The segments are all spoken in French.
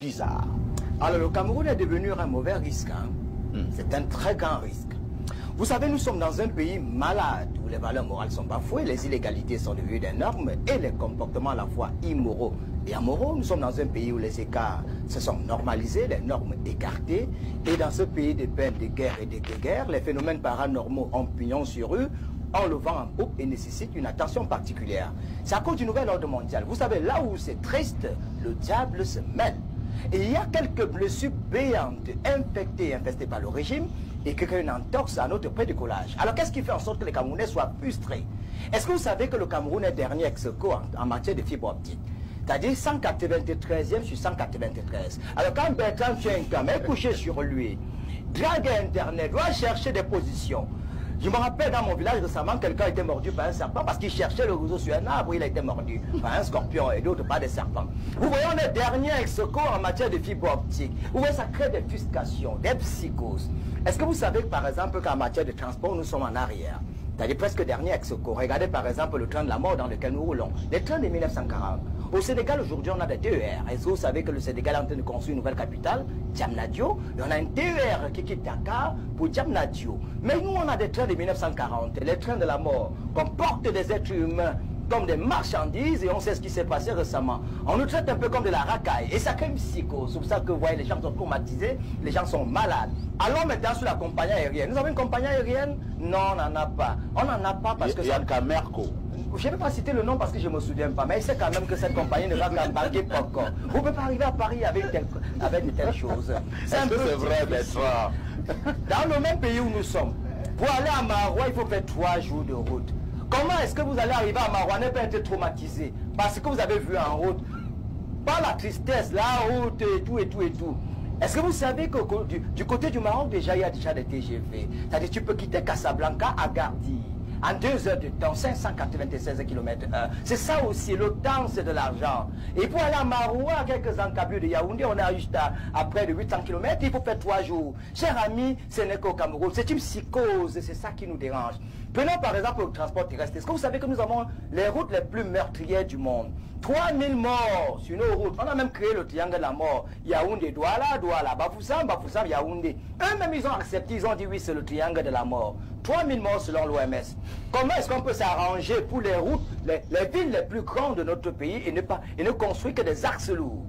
bizarre. Alors le Cameroun est devenu un mauvais risque. C'est un très grand risque. Vous savez, nous sommes dans un pays malade où les valeurs morales sont bafouées, les illégalités sont devenues des normes et les comportements à la fois immoraux et amoraux. Nous sommes dans un pays où les écarts se sont normalisés, les normes écartées. Et dans ce pays de peine, de guerre et de guerre, les phénomènes paranormaux ont pignon sur eux, en le vent en poupe et nécessitent une attention particulière. C'est à cause du nouvel ordre mondial. Vous savez, là où c'est triste, le diable se mêle. Et il y a quelques blessures béantes, infestées par le régime et qui créent une entorse à notre prédécollage. Alors qu'est-ce qui fait en sorte que les Camerounais soient frustrés? Est-ce que vous savez que le Cameroun est dernier ex-aequo en matière de fibre optique? C'est-à-dire 193e sur 193. Alors quand Bertrand Tchenkam est couché sur lui, drague Internet, doit chercher des positions. Je me rappelle dans mon village récemment, quelqu'un a été mordu par un serpent parce qu'il cherchait le roseau sur un arbre, il a été mordu par un scorpion et d'autres par des serpents. Vous voyez, on est dernier ex-aequo en matière de fibre optique. Vous voyez, ça crée des frustrations, des psychoses. Est-ce que vous savez que par exemple qu'en matière de transport, nous sommes en arrière? C'est-à-dire presque dernier ex-aequo. Regardez par exemple le train de la mort dans lequel nous roulons. Les trains de 1940. Au Sénégal, aujourd'hui, on a des TER. Est-ce que vous savez que le Sénégal est en train de construire une nouvelle capitale, Diamnadio? Et on a un TER qui quitte Dakar pour Diamnadio. Mais nous, on a des trains de 1940. Les trains de la mort comportent des êtres humains comme des marchandises et on sait ce qui s'est passé récemment. On nous traite un peu comme de la racaille et ça crée une psychose. C'est pour ça que vous voyez, les gens sont traumatisés, les gens sont malades. Allons maintenant sur la compagnie aérienne. Nous avons une compagnie aérienne? Non, on n'en a pas. On n'en a pas parce que... Il y a Camerco. Je ne vais pas citer le nom parce que je ne me souviens pas, mais il sait quand même que cette compagnie ne va qu'embarquer popcorn. Vous ne pouvez pas arriver à Paris avec de telles choses. Est-ce que c'est vrai, Bertrand? Dans le même pays où nous sommes, pour aller à Maroua, il faut faire 3 jours de route. Comment est-ce que vous allez arriver à Maroua, ne pas être traumatisé parce que vous avez vu en route, pas la tristesse, la route et tout et tout et tout. Est-ce que vous savez que du côté du Maroc, déjà, il y a déjà des TGV. C'est-à-dire tu peux quitter Casablanca à Gardi en 2 heures de temps, 596 km/h. C'est ça aussi, le temps c'est de l'argent. Et pour aller à Maroua, à quelques encablures de Yaoundé, on est juste à près de 800 km, il faut faire 3 jours. Chers amis, ce n'est qu'au Cameroun, c'est une psychose, c'est ça qui nous dérange. Prenons par exemple le transport terrestre. Est-ce que vous savez que nous avons les routes les plus meurtrières du monde? 3000 morts sur nos routes. On a même créé le triangle de la mort. Yaoundé, Douala, Douala, Bafoussam, Bafoussam, Yaoundé. Eux-mêmes, ils ont accepté, ils ont dit oui, c'est le triangle de la mort. 3000 morts selon l'OMS. Comment est-ce qu'on peut s'arranger pour les routes, les villes les plus grandes de notre pays et ne construire que des axes lourds?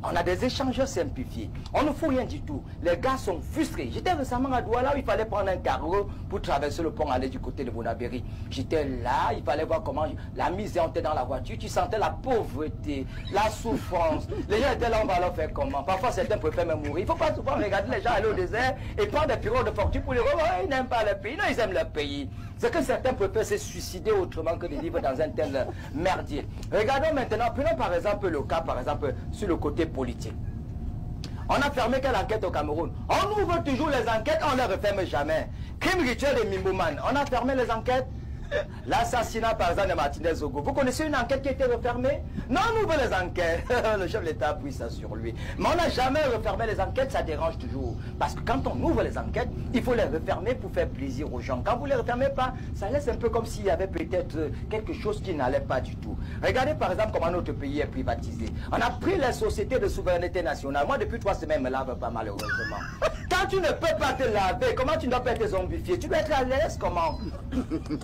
On a des échangeurs simplifiés. On ne fout rien du tout. Les gars sont frustrés. J'étais récemment à Douala où il fallait prendre un cargo pour traverser le pont, aller du côté de Bonabéry. J'étais là, il fallait voir comment la misère était dans la voiture. Tu sentais la pauvreté, la souffrance. Les gens étaient là, on va leur faire comment? Parfois, certains préfèrent même mourir. Il ne faut pas souvent regarder les gens aller au désert et prendre des pirogues de fortune pour les revoir. Ils n'aiment pas le pays. Non, ils aiment leur pays. C'est que certains préfèrent se suicider autrement que de vivre dans un tel merdier. Regardons maintenant, prenons par exemple le cas, par exemple, sur le côté politique. On a fermé quelle enquête au Cameroun? On ouvre toujours les enquêtes, on ne les referme jamais. Crime rituel et Mimbouman, on a fermé les enquêtes. L'assassinat par exemple de Martinez Zogo. Vous connaissez une enquête qui a été refermée? Non, on ouvre les enquêtes. Le chef de l'État a pris ça sur lui. Mais on n'a jamais refermé les enquêtes, ça dérange toujours. Parce que quand on ouvre les enquêtes, il faut les refermer pour faire plaisir aux gens. Quand vous ne les refermez pas, ça laisse un peu comme s'il y avait peut-être quelque chose qui n'allait pas du tout. Regardez par exemple comment notre pays est privatisé. On a pris les sociétés de souveraineté nationale. Moi, depuis 3 semaines, je ne me lave pas malheureusement. Quand tu ne peux pas te laver, comment tu ne dois pas être zombifié? Tu dois être à l'aise, comment?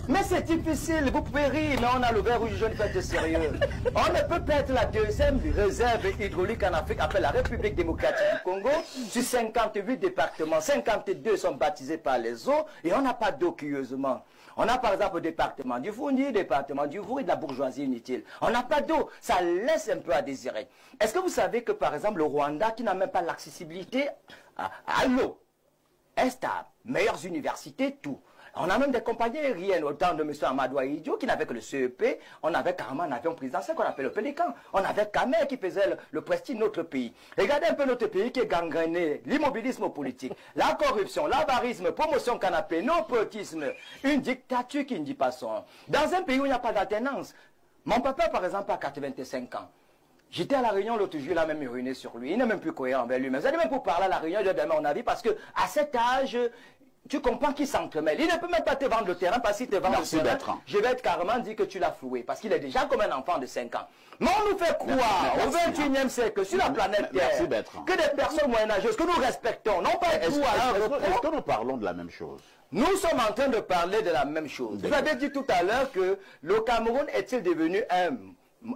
Mais c'est difficile, vous pouvez rire, mais on a le verre rouge jaune, faites sérieux. On ne peut pas être la 2e réserve hydraulique en Afrique, après la République démocratique du Congo. Sur 58 départements, 52 sont baptisés par les eaux et on n'a pas d'eau, curieusement. On a par exemple le département du Fourni, le département du Vour et de la bourgeoisie inutile. On n'a pas d'eau, ça laisse un peu à désirer. Est-ce que vous savez que par exemple le Rwanda, qui n'a même pas l'accessibilité à l'eau, est stable, meilleures universités, tout. On a même des compagnies aériennes au temps de M. Amadou Ahidjo qui n'avait que le CEP. On avait carrément un avion présidentiel qu'on appelle le Pélican. On avait Kamer qui faisait le prestige de notre pays. Regardez un peu notre pays qui est gangréné. L'immobilisme politique, la corruption, l'avarisme, promotion canapé, népotisme. Une dictature qui ne dit pas son. Dans un pays où il n'y a pas d'alternance. Mon papa, par exemple, a 85 ans. J'étais à la Réunion l'autre jour, il a même uriné sur lui. Il n'est même plus cohérent envers lui-même. Vous allez même pour parler à la Réunion, je donne mon avis parce que à cet âge, Tu comprends qu'il s'entremêle. Il ne peut même pas te vendre le terrain parce qu'il te vend le terrain. Bertrand. Je vais être carrément dit que tu l'as floué parce qu'il est déjà comme un enfant de 5 ans. Mais on nous fait croire au 21e siècle sur la planète Terre que des personnes moyenâgeuses que nous respectons n'ont pas tout à leur repos. Est-ce que nous parlons de la même chose? Nous sommes en train de parler de la même chose. Vous avez dit tout à l'heure que le Cameroun est-il devenu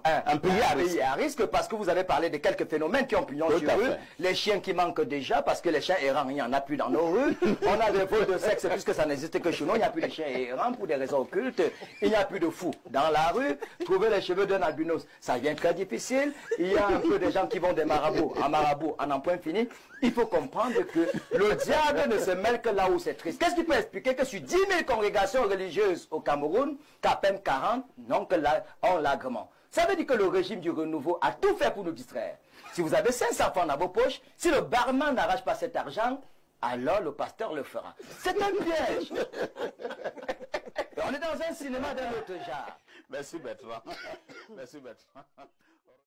un pays à risque parce que vous avez parlé de quelques phénomènes qui ont pignon sur eux. Les chiens qui manquent déjà parce que les chiens errants, il n'y en a plus dans nos rues. On a des vols de sexe puisque ça n'existe que chez nous. Il n'y a plus de chiens errants pour des raisons occultes. Il n'y a plus de fous dans la rue. Trouver les cheveux d'un albinos, ça devient très difficile. Il y a un peu de gens qui vont des marabouts en en point fini. Il faut comprendre que le diable ne se mêle que là où c'est triste. Qu'est-ce qui peut expliquer que sur 10 000 congrégations religieuses au Cameroun, qu'à peine 40 n'ont que ont l'agrément? Ça veut dire que le régime du renouveau a tout fait pour nous distraire. Si vous avez 500 francs dans vos poches, si le barman n'arrache pas cet argent, alors le pasteur le fera. C'est un piège. On est dans un cinéma d'un autre genre. Merci Bertrand. Merci Bertrand.